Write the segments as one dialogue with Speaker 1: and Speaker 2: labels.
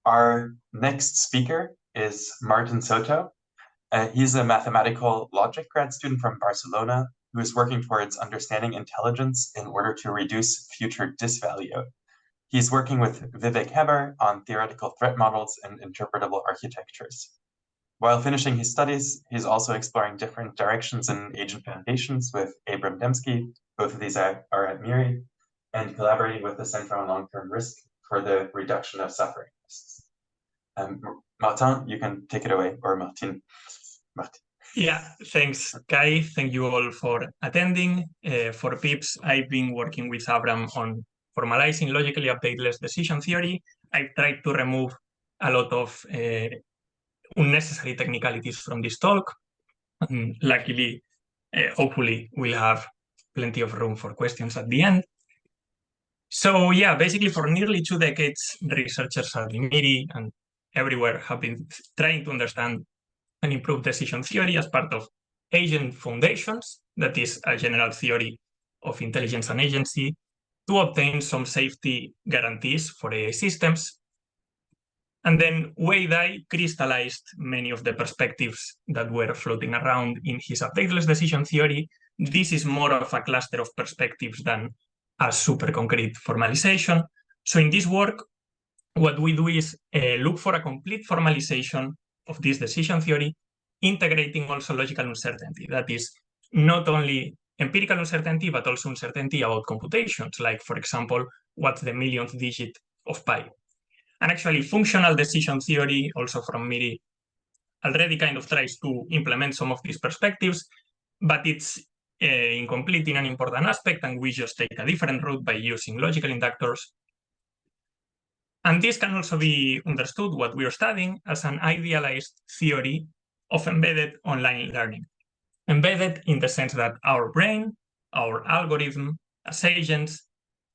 Speaker 1: Our next speaker is Martin Soto. He's a mathematical logic grad student from Barcelona who is working towards understanding intelligence in order to reduce future disvalue. He's working with Vivek Heber on theoretical threat models and interpretable architectures. While finishing his studies, he's also exploring different directions in agent foundations with Abram Dembski, both of these are at MIRI, and collaborating with the Center on Long-Term Risk for the reduction of suffering risks. Martin, you can take it away, or Martin.
Speaker 2: Yeah, thanks, Kai. Thank you all for attending. For PIBBSS, I've been working with Abram on formalizing logically updateless decision theory. I've tried to remove a lot of unnecessary technicalities from this talk. Luckily, hopefully, we'll have plenty of room for questions at the end. So yeah, basically for nearly 2 decades, researchers at MIRI and everywhere have been trying to understand and improve decision theory as part of agent foundations, that is a general theory of intelligence and agency, to obtain some safety guarantees for AI systems. And then Wei Dai crystallized many of the perspectives that were floating around in his updateless decision theory. This is more of a cluster of perspectives than a super concrete formalization. So in this work, what we do is look for a complete formalization of this decision theory, integrating also logical uncertainty. That is not only empirical uncertainty, but also uncertainty about computations, like, for example, what's the millionth digit of pi. And actually, functional decision theory, also from MIRI, already kind of tries to implement some of these perspectives, but it's incomplete in an important aspect, and we just take a different route by using logical inductors. And this can also be understood, what we are studying, as an idealized theory of embedded online learning. Embedded in the sense that our brain, our algorithm, as agents,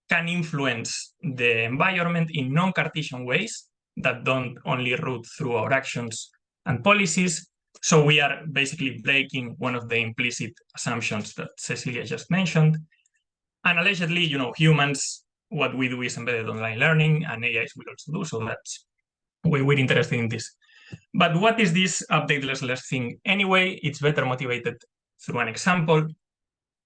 Speaker 2: can influence the environment in non-Cartesian ways that don't only route through our actions and policies. So we are basically breaking one of the implicit assumptions that Cecilia just mentioned. And allegedly, humans, what we do is embedded online learning, and AIs will also do, so that's why we're interested in this. But what is this updateless thing anyway? It's better motivated through an example.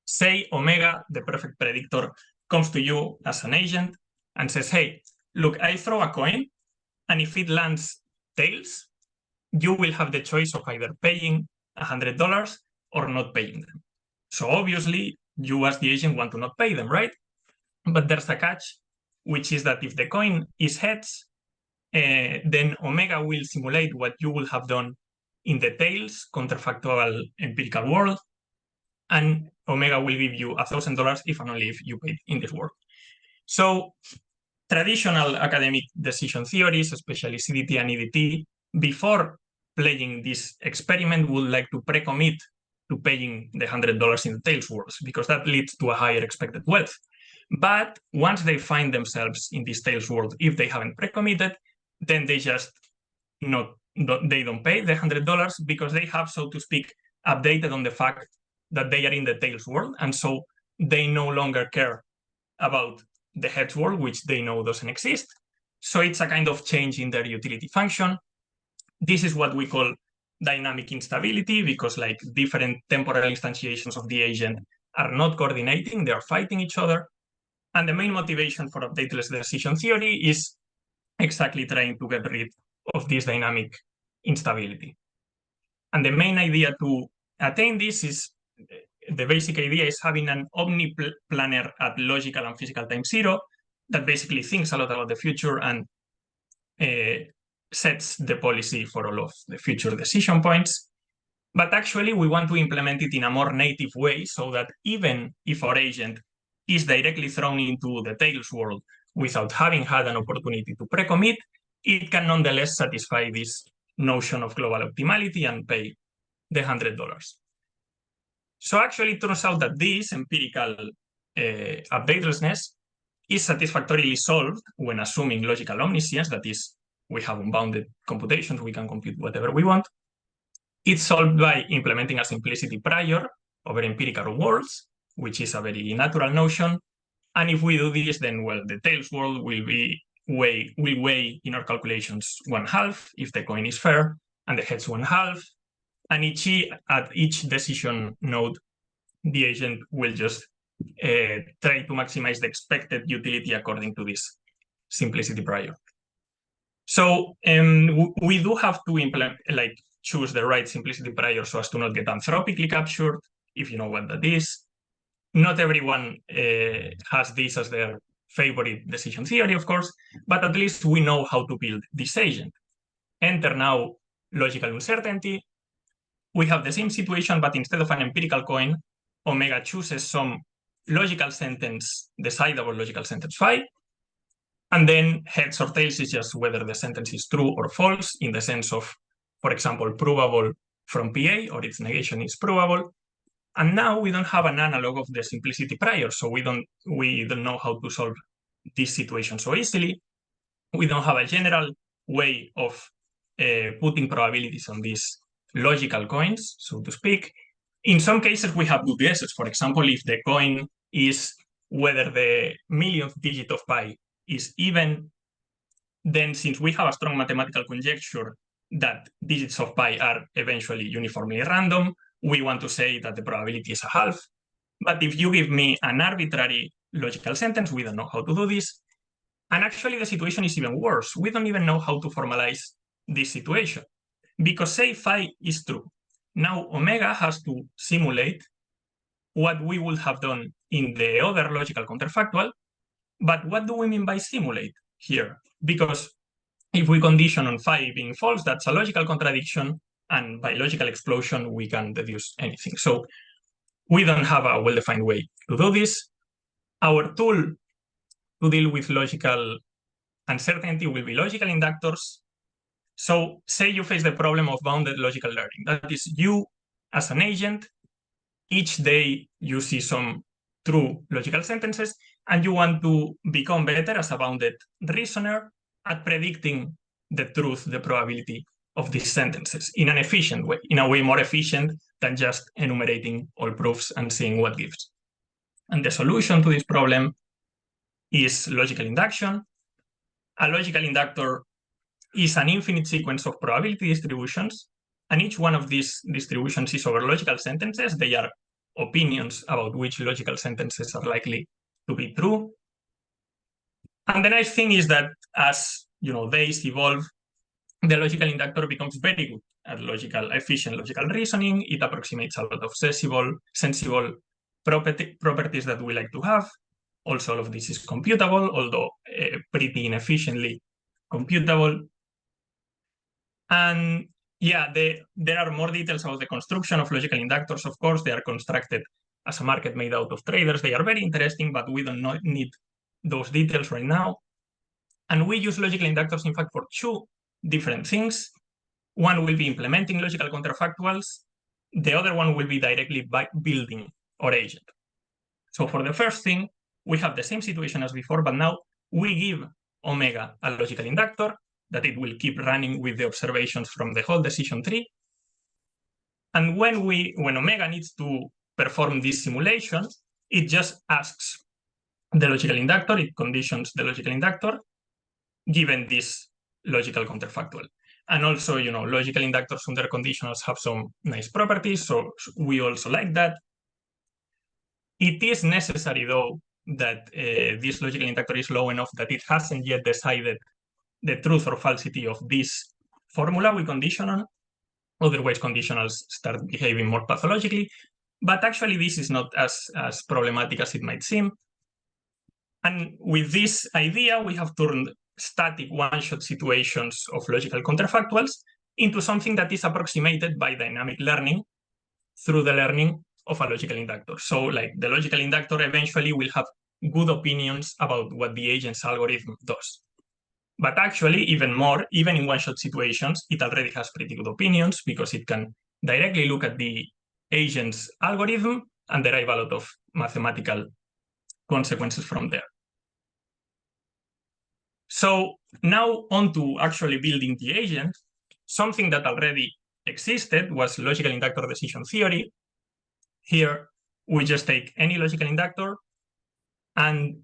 Speaker 2: Say Omega, the perfect predictor, comes to you as an agent and says, hey, look, I throw a coin, and if it lands tails, you will have the choice of either paying $100 or not paying them. So obviously, you as the agent want to not pay them, right? But there's a catch, which is that if the coin is heads, then Omega will simulate what you will have done in the tails counterfactual empirical world, and Omega will give you $1,000 if and only if you paid in this world. So traditional academic decision theories, especially CDT and EDT, before playing this experiment would like to pre-commit to paying the $100 in the tails worlds, because that leads to a higher expected wealth. But once they find themselves in this tails world, if they haven't pre-committed, then they just they don't pay the $100 because they have, so to speak, updated on the fact that they are in the tails world, and so they no longer care about the heads world, which they know doesn't exist. So it's a kind of change in their utility function. This is what we call dynamic instability, because like different temporal instantiations of the agent are not coordinating, they are fighting each other. And the main motivation for updateless decision theory is exactly trying to get rid of this dynamic instability. And the main idea to attain this is, the basic idea is having an omniplanar at logical and physical time zero that basically thinks a lot about the future and sets the policy for all of the future decision points. But actually, we want to implement it in a more native way, so that even if our agent is directly thrown into the tails world without having had an opportunity to pre-commit, it can nonetheless satisfy this notion of global optimality and pay the $100. So actually, it turns out that this empirical updatelessness is satisfactorily solved when assuming logical omniscience, that is, we have unbounded computations, we can compute whatever we want. It's solved by implementing a simplicity prior over empirical worlds, which is a very natural notion. And if we do this, then, well, the tails world will be will weigh in our calculations 1/2 if the coin is fair, and the heads 1/2. And at each decision node, the agent will just try to maximize the expected utility according to this simplicity prior. So we do have to implement, choose the right simplicity prior so as to not get anthropically captured, if you know what that is. Not everyone has this as their favorite decision theory, of course, but at least we know how to build this agent. Enter now logical uncertainty. We have the same situation, but instead of an empirical coin, omega chooses some logical sentence, decidable logical sentence phi, and then heads or tails is just whether the sentence is true or false in the sense of, for example, provable from PA or its negation is provable. And now we don't have an analog of the simplicity prior, so we don't know how to solve this situation so easily. We don't have a general way of putting probabilities on these logical coins, so to speak. In some cases, we have good guesses. For example, if the coin is whether the millionth digit of pi is even, then since we have a strong mathematical conjecture that digits of pi are eventually uniformly random, we want to say that the probability is 1/2. But if you give me an arbitrary logical sentence, we don't know how to do this. And actually, the situation is even worse. We don't even know how to formalize this situation. Because say phi is true. Now omega has to simulate what we would have done in the other logical counterfactual. But what do we mean by simulate here? Because if we condition on phi being false, that's a logical contradiction. And by logical explosion, we can deduce anything. So we don't have a well-defined way to do this. Our tool to deal with logical uncertainty will be logical inductors. So say you face the problem of bounded logical learning. That is, you as an agent, each day you see some true logical sentences, and you want to become better as a bounded reasoner at predicting the truth, the probability of these sentences in an efficient way, in a way more efficient than just enumerating all proofs and seeing what gives. And the solution to this problem is logical induction. A logical inductor is an infinite sequence of probability distributions, and each one of these distributions is over logical sentences. They are opinions about which logical sentences are likely to be true. And the nice thing is that as days evolve, the logical inductor becomes very good at efficient logical reasoning. It approximates a lot of sensible properties that we like to have. Also, all of this is computable, although pretty inefficiently computable. And yeah, there are more details about the construction of logical inductors. Of course, they are constructed as a market made out of traders. They are very interesting, but we don't need those details right now. And we use logical inductors, in fact, for two different things. One will be implementing logical counterfactuals. The other one will be directly by building our agent. So for the first thing, we have the same situation as before, but now we give omega a logical inductor that it will keep running with the observations from the whole decision tree. And when omega needs to perform this simulation, it just asks the logical inductor, it conditions the logical inductor, given this logical counterfactual. And also, logical inductors under conditionals have some nice properties, so we also like that. It is necessary, though, that this logical inductor is low enough that it hasn't yet decided the truth or falsity of this formula we condition on. Otherwise, conditionals start behaving more pathologically. But actually, this is not as problematic as it might seem. And with this idea, we have turned static one-shot situations of logical counterfactuals into something that is approximated by dynamic learning through the learning of a logical inductor. So the logical inductor eventually will have good opinions about what the agent's algorithm does. But actually, even in one-shot situations, it already has pretty good opinions because it can directly look at the agent's algorithm and derive a lot of mathematical consequences from there. So now on to actually building the agent. Something that already existed was logical inductor decision theory. Here, we just take any logical inductor and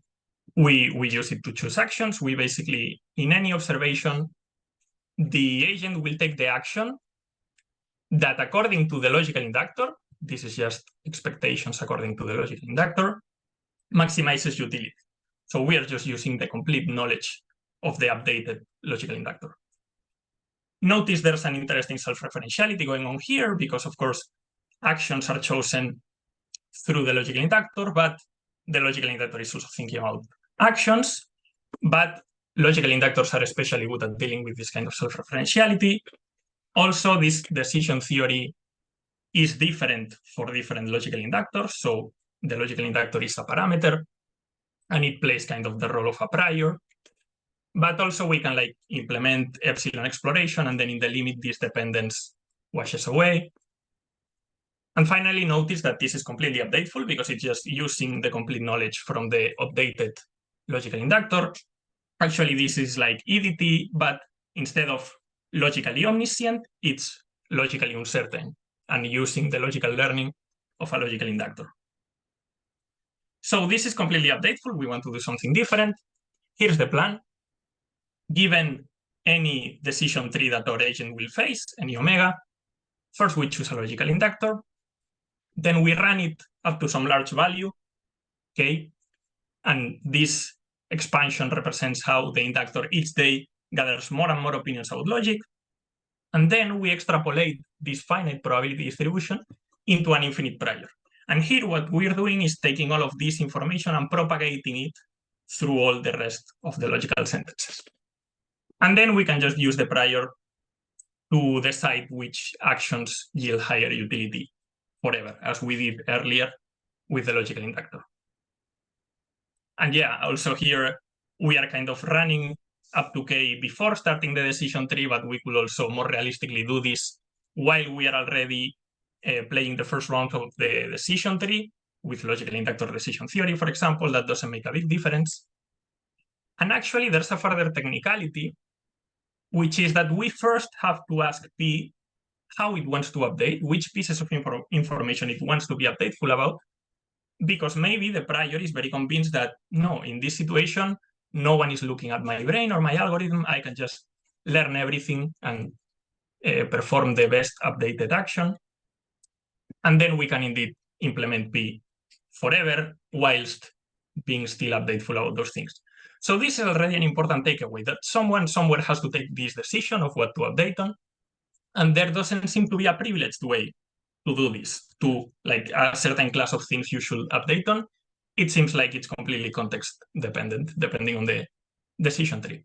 Speaker 2: we use it to choose actions. We basically in any observation, the agent will take the action that, according to the logical inductor, this is just expectations according to the logical inductor, maximizes utility. So we are just using the complete knowledge of the updated logical inductor. Notice there's an interesting self-referentiality going on here because, of course, actions are chosen through the logical inductor, but the logical inductor is also thinking about actions, but logical inductors are especially good at dealing with this kind of self-referentiality. Also, this decision theory is different for different logical inductors. So the logical inductor is a parameter, and it plays kind of the role of a prior. But also we can implement epsilon exploration, and then in the limit, this dependence washes away. And finally, notice that this is completely updateful because it's just using the complete knowledge from the updated logical inductor. Actually, this is like EDT, but instead of logically omniscient, it's logically uncertain and using the logical learning of a logical inductor. So this is completely updateful. We want to do something different. Here's the plan. Given any decision tree that our agent will face, any omega, first we choose a logical inductor. Then we run it up to some large value, okay? And this expansion represents how the inductor each day gathers more and more opinions about logic. And then we extrapolate this finite probability distribution into an infinite prior. And here what we're doing is taking all of this information and propagating it through all the rest of the logical sentences. And then we can just use the prior to decide which actions yield higher utility forever, as we did earlier with the logical inductor. And yeah, also here we are kind of running up to k before starting the decision tree, but we could also more realistically do this while we are already playing the first round of the decision tree with logical inductor decision theory, for example. That doesn't make a big difference. And actually, there's a further technicality, which is that we first have to ask P how it wants to update, which pieces of information it wants to be updateful about, because maybe the prior is very convinced that, no, in this situation, no one is looking at my brain or my algorithm. I can just learn everything and perform the best updated action. And then we can indeed implement P forever whilst being still updateful about those things. So this is already an important takeaway, that someone somewhere has to take this decision of what to update on. And there doesn't seem to be a privileged way to do this, to like a certain class of things you should update on. It seems like it's completely context dependent, depending on the decision tree.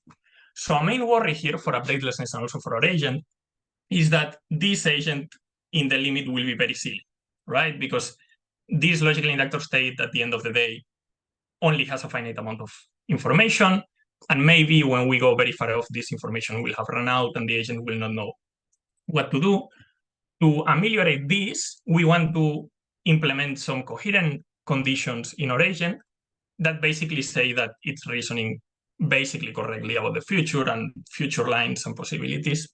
Speaker 2: So our main worry here for updatelessness and also for our agent is that this agent in the limit will be very silly, right? Because this logical inductor state at the end of the day only has a finite amount of information. And maybe when we go very far off, this information will have run out and the agent will not know what to do. To ameliorate this, we want to implement some coherent conditions in our agent that basically say that it's reasoning basically correctly about the future and future lines and possibilities.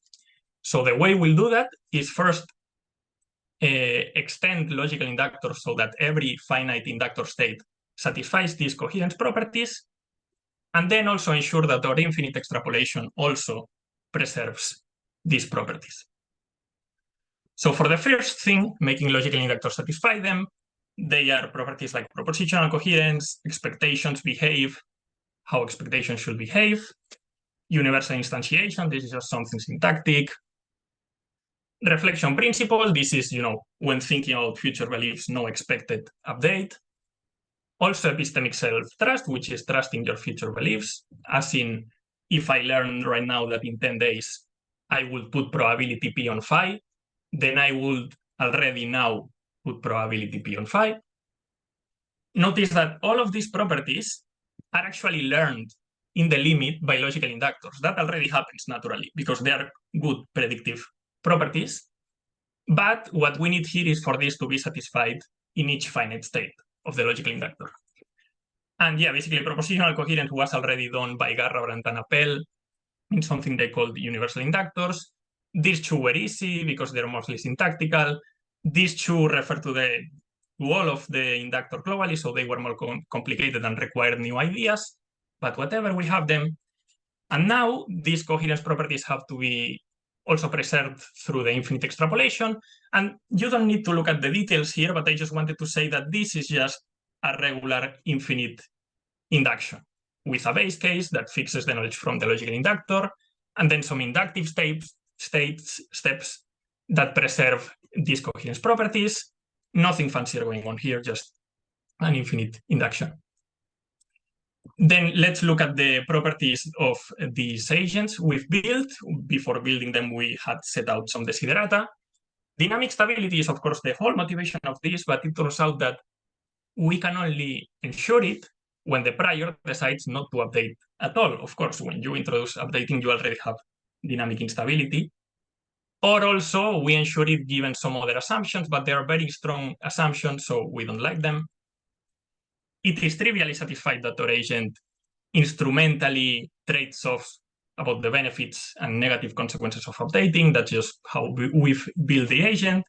Speaker 2: So the way we'll do that is first extend logical inductors so that every finite inductor state satisfies these coherence properties, and then also ensure that our infinite extrapolation also preserves these properties. So for the first thing, making logical inductors satisfy them, they are properties like propositional coherence, expectations behave, how expectations should behave, universal instantiation, this is just something syntactic. Reflection principle, this is, when thinking about future beliefs, no expected update. Also epistemic self-trust, which is trusting your future beliefs, as in, if I learn right now that in 10 days I will put probability P on phi, then I would already now put probability P on phi. Notice that all of these properties are actually learned in the limit by logical inductors. That already happens naturally because they are good predictive properties. But what we need here is for this to be satisfied in each finite state of the logical inductor. And yeah, basically propositional coherence was already done by Garrabrant and Appel in something they called universal inductors. These two were easy because they're mostly syntactical. These two refer to all of the inductor globally, so they were more complicated and required new ideas. But whatever, we have them. And now these coherence properties have to be also preserved through the infinite extrapolation. And you don't need to look at the details here, but I just wanted to say that this is just a regular infinite induction with a base case that fixes the knowledge from the logical inductor, and then some inductive steps that preserve these coherence properties. Nothing fancier going on here, just an infinite induction. Then let's look at the properties of these agents we've built. Before building them, we had set out some desiderata. Dynamic stability is, of course, the whole motivation of this, but it turns out that we can only ensure it when the prior decides not to update at all. Of course, when you introduce updating, you already have dynamic instability. Or also, we ensure it given some other assumptions, but they are very strong assumptions, so we don't like them. It is trivially satisfied that our agent instrumentally trades off about the benefits and negative consequences of updating. That's just how we've built the agent.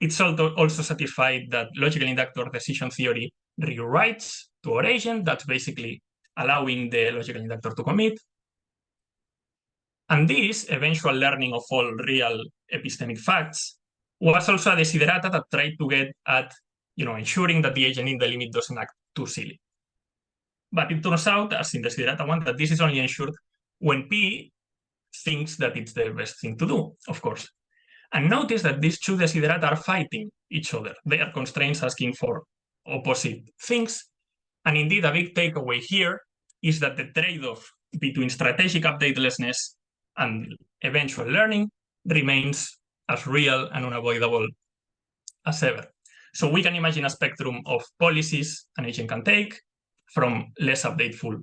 Speaker 2: It's also satisfied that logical inductor decision theory rewrites to our agent. That's basically allowing the logical inductor to commit. And this eventual learning of all real epistemic facts was also a desiderata that tried to get at ensuring that the agent in the limit doesn't act too silly. But it turns out, as in desiderata 1, that this is only ensured when P thinks that it's the best thing to do, of course. And notice that these two desiderata are fighting each other. They are constraints asking for opposite things. And indeed, a big takeaway here is that the trade-off between strategic updatelessness and eventual learning remains as real and unavoidable as ever. So we can imagine a spectrum of policies an agent can take, from less updateful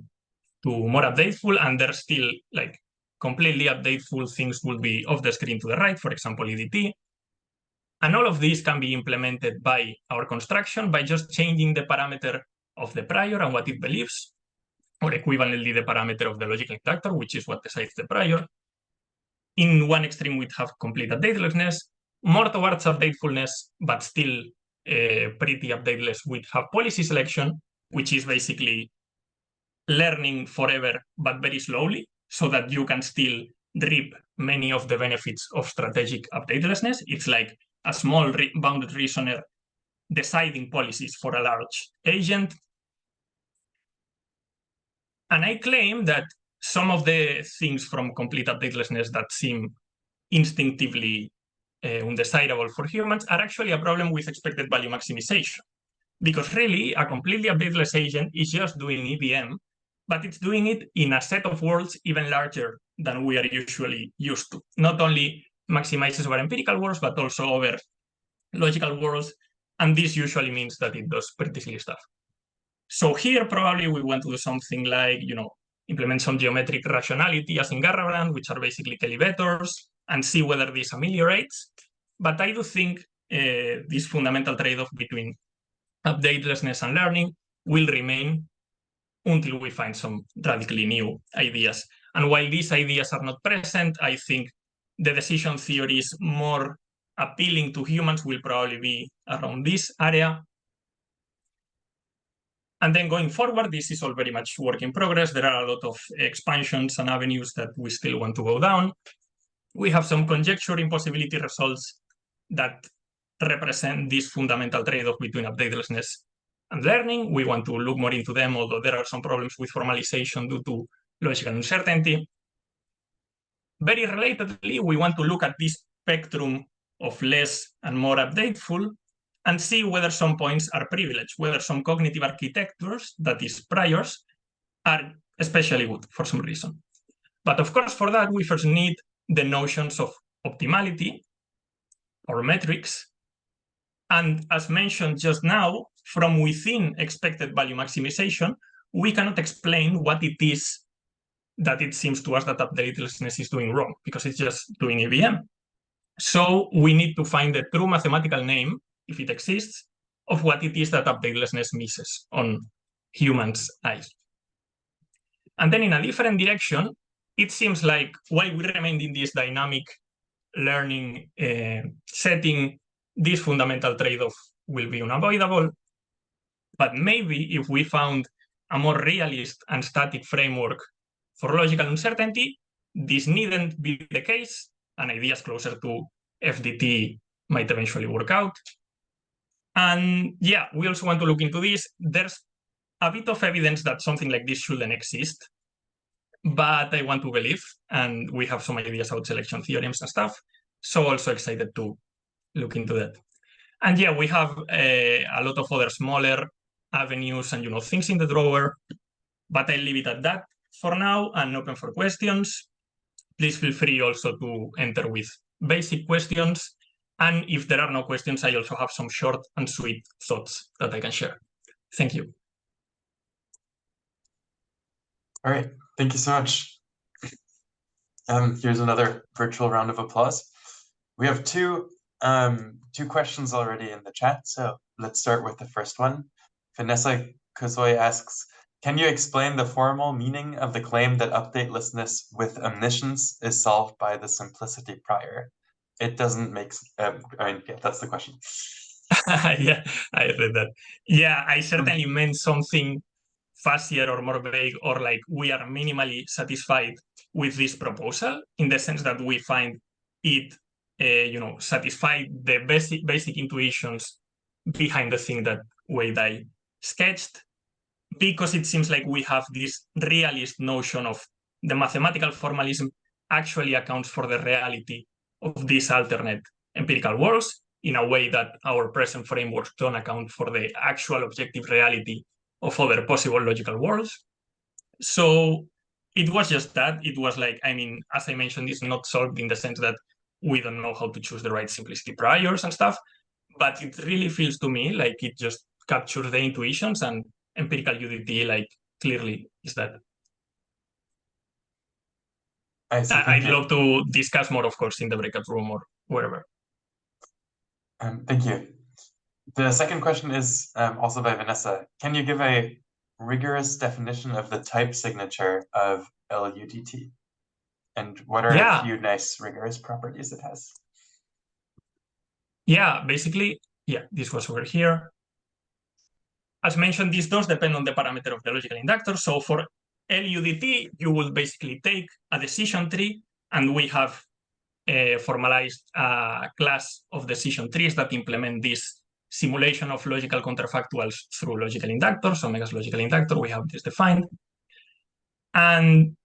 Speaker 2: to more updateful, and there's still completely updateful things will be off the screen to the right, for example, EDT. And all of these can be implemented by our construction by just changing the parameter of the prior and what it believes, or equivalently the parameter of the logical inductor, which is what decides the prior. In one extreme, we'd have complete updatelessness. More towards updatefulness, but still pretty updateless, we'd have policy selection, which is basically learning forever, but very slowly, so that you can still reap many of the benefits of strategic updatelessness. It's like a small bounded reasoner deciding policies for a large agent. And I claim that some of the things from complete updatelessness that seem instinctively undesirable for humans are actually a problem with expected value maximization. Because really, a completely updateless agent is just doing EVM, but it's doing it in a set of worlds even larger than we are usually used to. Not only maximizes over empirical worlds, but also over logical worlds. And this usually means that it does pretty silly stuff. So here, probably we want to do something like, implement some geometric rationality as in Garrabrant, which are basically Kelly vectors, and see whether this ameliorates. But I do think this fundamental trade-off between updatelessness and learning will remain until we find some radically new ideas. And while these ideas are not present, I think the decision theories more appealing to humans will probably be around this area. And then going forward, this is all very much work in progress. There are a lot of expansions and avenues that we still want to go down. We have some conjecture impossibility results that represent this fundamental trade-off between updatelessness and learning. We want to look more into them, although there are some problems with formalization due to logical uncertainty. Very relatedly, we want to look at this spectrum of less and more updateful and see whether some points are privileged, whether some cognitive architectures, that is priors, are especially good for some reason. But of course, for that, we first need the notions of optimality or metrics. And as mentioned just now, from within expected value maximization, we cannot explain what it is that it seems to us that updatelessness is doing wrong, because it's just doing EVM. So we need to find the true mathematical name, if it exists, of what it is that updatelessness misses on humans' eyes. And then in a different direction, it seems like while we remained in this dynamic learning setting, this fundamental trade-off will be unavoidable. But maybe if we found a more realist and static framework for logical uncertainty, this needn't be the case, and ideas closer to FDT might eventually work out. And yeah, we also want to look into this. There's a bit of evidence that something like this shouldn't exist, but I want to believe, and we have some ideas about selection theorems and stuff. So also excited to look into that. And yeah, we have a lot of other smaller avenues and things in the drawer, but I'll leave it at that for now and open for questions. Please feel free also to enter with basic questions. And if there are no questions, I also have some short and sweet thoughts that I can share. Thank you.
Speaker 1: All right, thank you so much. Here's another virtual round of applause. We have two questions already in the chat, so let's start with the first one. Vanessa Kozoy asks, can you explain the formal meaning of the claim that updatelessness with omniscience is solved by the simplicity prior? It doesn't make yeah, that's the question.
Speaker 2: Yeah, I read that. Yeah, I certainly meant something fancier or more vague, or like we are minimally satisfied with this proposal in the sense that we find it, satisfy the basic intuitions behind the thing that Wei-Dai sketched, because it seems like we have this realist notion of the mathematical formalism actually accounts for the reality of these alternate empirical worlds in a way that our present frameworks don't account for the actual objective reality of other possible logical worlds. So it was just that. It was like, I mean, as I mentioned, it's not solved in the sense that we don't know how to choose the right simplicity priors and stuff, but it really feels to me like it just captures the intuitions, and empirical UDT like clearly is that. I'd love to discuss more, of course, in the breakout room or wherever.
Speaker 1: Thank you. The second question is also by Vanessa. Can you give a rigorous definition of the type signature of LUDT? And what are a few nice rigorous properties it has?
Speaker 2: Yeah, basically, yeah, this was over here. As mentioned, these does depend on the parameter of the logical inductor. So for LUDT, you will basically take a decision tree, and we have formalized a class of decision trees that implement this simulation of logical counterfactuals through logical inductors. Omega's logical inductor, we have this defined. And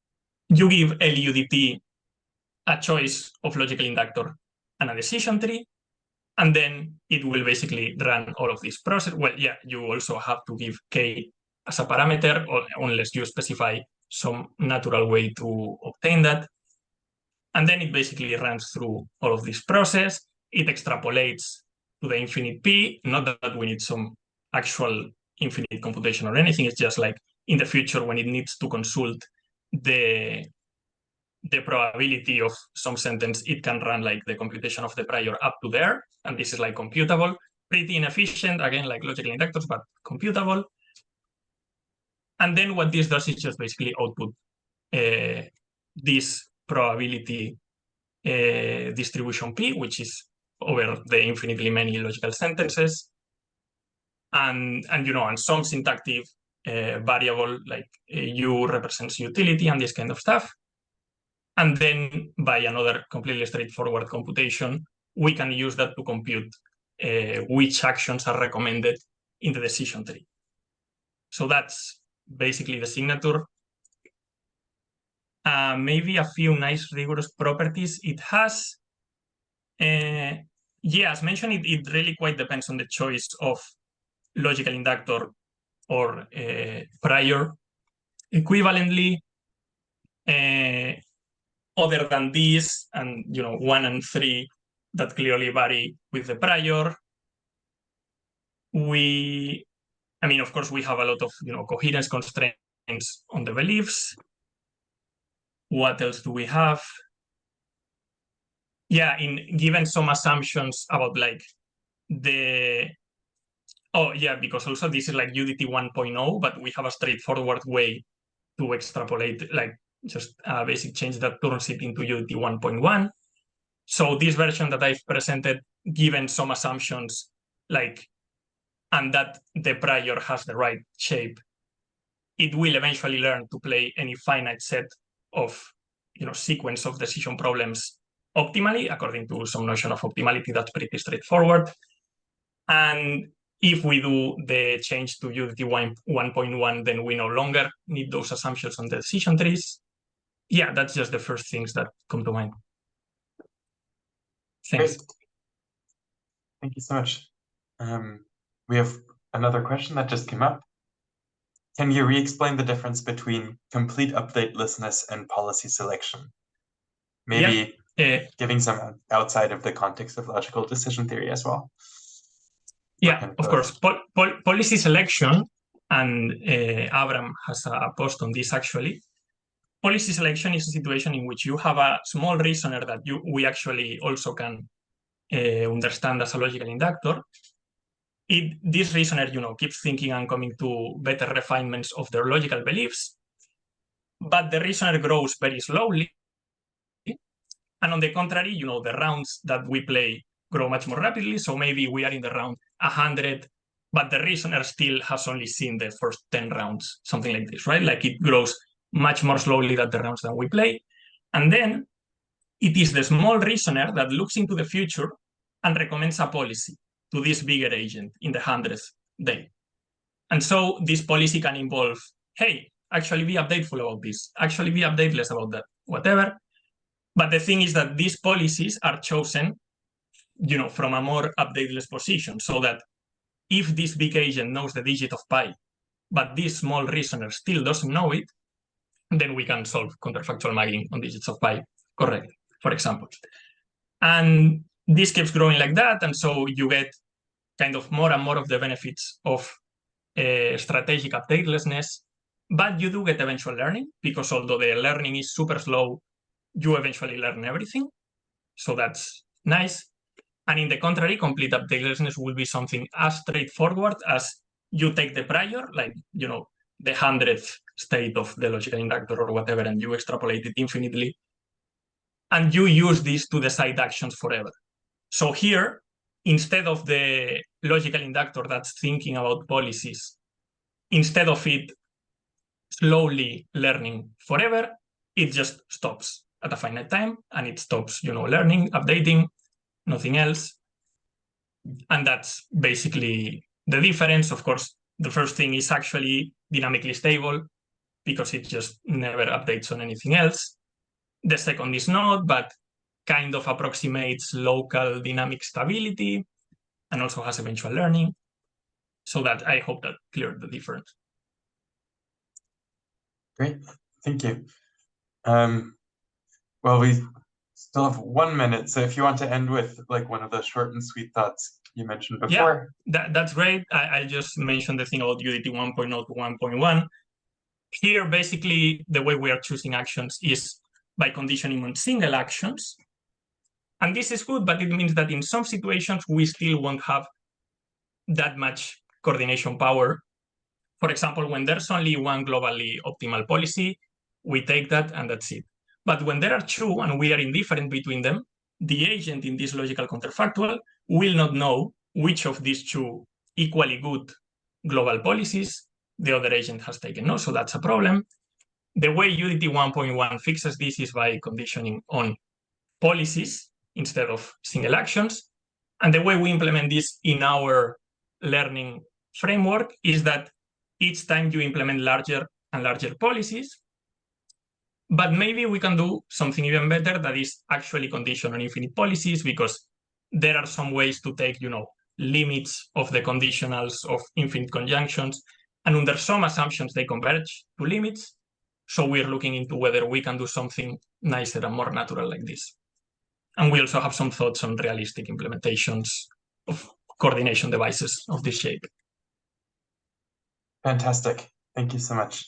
Speaker 2: you give LUDT a choice of logical inductor and a decision tree, and then it will basically run all of this process. Well, yeah, you also have to give K as a parameter, or unless you specify some natural way to obtain that. And then it basically runs through all of this process. It extrapolates to the infinite P, not that we need some actual infinite computation or anything. It's just like in the future when it needs to consult the probability of some sentence, it can run like the computation of the prior up to there. And this is like computable, pretty inefficient, again, like logical inductors, but computable. And then what this does is just basically output this probability distribution P, which is over the infinitely many logical sentences. And some syntactic variable like U represents utility and this kind of stuff. And then by another completely straightforward computation, we can use that to compute which actions are recommended in the decision tree. So that's basically the signature. Maybe a few nice rigorous properties it has. Yeah, as mentioned, it really quite depends on the choice of logical inductor or prior. Equivalently, other than these, and 1 and 3 that clearly vary with the prior, of course, we have a lot of coherence constraints on the beliefs. What else do we have? Yeah, given some assumptions about like because also this is like UDT 1.0, but we have a straightforward way to extrapolate, like just a basic change that turns it into UDT 1.1. So this version that I've presented, given some assumptions, and that the prior has the right shape, it will eventually learn to play any finite set of sequence of decision problems optimally according to some notion of optimality that's pretty straightforward. And if we do the change to UDT 1.1, then we no longer need those assumptions on the decision trees. Yeah, that's just the first things that come to mind. Thanks.
Speaker 1: Great. Thank you so much. We have another question that just came up. Can you re-explain the difference between complete updatelessness and policy selection? Maybe giving some outside of the context of logical decision theory as well.
Speaker 2: Yeah, of course. Policy selection, and Abram has a post on this actually. Policy selection is a situation in which you have a small reasoner that we actually also can understand as a logical inductor. This reasoner, keeps thinking and coming to better refinements of their logical beliefs, but the reasoner grows very slowly. And on the contrary, the rounds that we play grow much more rapidly. So maybe we are in the round 100, but the reasoner still has only seen the first 10 rounds, something like this, right? Like it grows much more slowly than the rounds that we play. And then it is the small reasoner that looks into the future and recommends a policy to this bigger agent in the 100th day. And so this policy can involve, hey, actually be updateful about this, actually be updateless about that, whatever. But the thing is that these policies are chosen, from a more updateless position, so that if this big agent knows the digit of pi, but this small reasoner still doesn't know it, then we can solve counterfactual magging on digits of pi correctly, for example. And this keeps growing like that, and so you get kind of more and more of the benefits of strategic updatelessness, but you do get eventual learning, because although the learning is super slow, you eventually learn everything. So that's nice. And in the contrary, complete updatelessness will be something as straightforward as you take the prior, like, the 100th state of the logical inductor or whatever, and you extrapolate it infinitely. And you use this to decide actions forever. So here, instead of the logical inductor that's thinking about policies, instead of it slowly learning forever, it just stops at a finite time, and it stops, learning, updating, nothing else. And that's basically the difference. Of course, the first thing is actually dynamically stable, because it just never updates on anything else. The second is not, but kind of approximates local dynamic stability and also has eventual learning. So that I hope that cleared the difference.
Speaker 1: Great, thank you. Well, we still have 1 minute, so if you want to end with like one of the short and sweet thoughts you mentioned before.
Speaker 2: Yeah, that's great. I just mentioned the thing about UDT 1.0 to 1.1. Here, basically, the way we are choosing actions is by conditioning on single actions. And this is good, but it means that in some situations, we still won't have that much coordination power. For example, when there's only one globally optimal policy, we take that and that's it. But when there are two and we are indifferent between them, the agent in this logical counterfactual will not know which of these two equally good global policies the other agent has taken. No, so that's a problem. The way UDT 1.1 fixes this is by conditioning on policies instead of single actions. And the way we implement this in our learning framework is that each time you implement larger and larger policies, but maybe we can do something even better that is actually conditioned on infinite policies, because there are some ways to take, limits of the conditionals of infinite conjunctions, and under some assumptions they converge to limits. So we're looking into whether we can do something nicer and more natural like this. And we also have some thoughts on realistic implementations of coordination devices of this shape.
Speaker 1: Fantastic. Thank you so much.